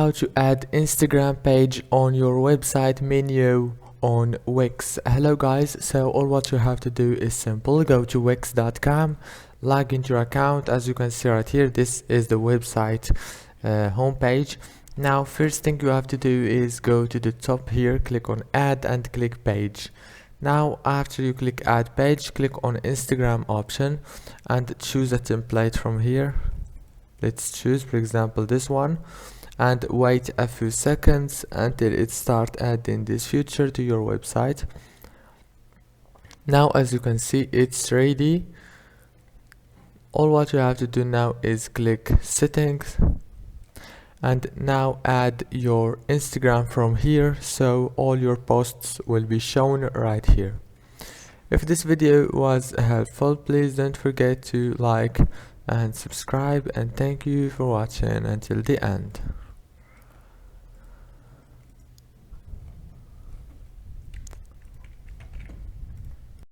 how to add Instagram page on your website menu on Wix. Hello guys, so all what you have to do is simple. Go to wix.com, log into your account. As you can see right here, this is the website homepage. Now first thing you have to do is go to the top here, click on add and click page. Now after you click add page, click on Instagram option and choose a template from here. Let's choose for example this one, and wait a few seconds until it start adding this feature to your website. Now as you can see, it's ready. All what you have to do now is click settings and now add your Instagram from here, so all your posts will be shown right here. If this video was helpful, please don't forget to like and subscribe, and thank you for watching until the end.